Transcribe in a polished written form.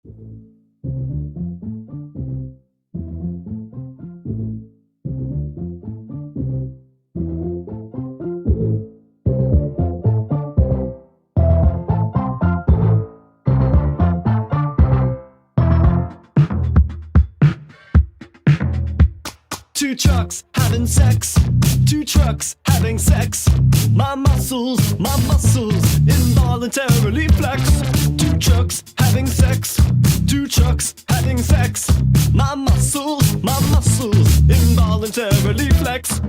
Two trucks having sex. Two trucks having sex. My muscles involuntarily flex. Two trucks having sex. Two trucks having sex. My muscles involuntarily flex.